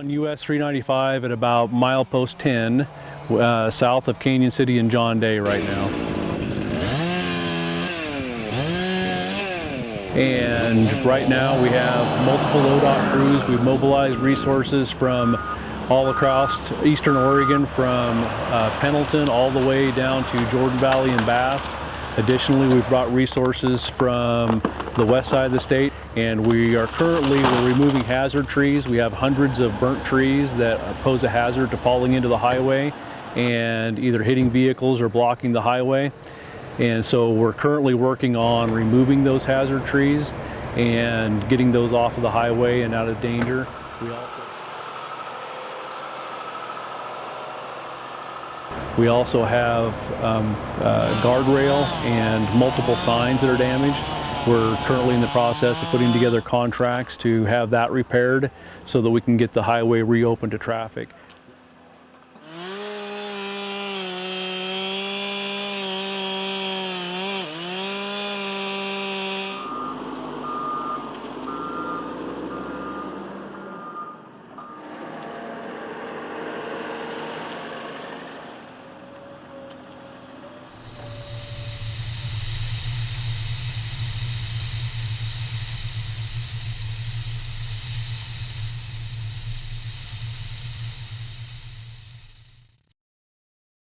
On US 395 at about milepost 10, south of Canyon City and John Day right now. And right now we have multiple ODOT crews. We've mobilized resources from all across eastern Oregon, from Pendleton all the way down to Jordan Valley and Bass. Additionally, we've brought resources from the west side of the state, and we're removing hazard trees. We have hundreds of burnt trees that pose a hazard to falling into the highway and either hitting vehicles or blocking the highway. And so we're currently working on removing those hazard trees and getting those off of the highway and out of danger. We also have guardrail and multiple signs that are damaged. We're currently in the process of putting together contracts to have that repaired so that we can get the highway reopened to traffic.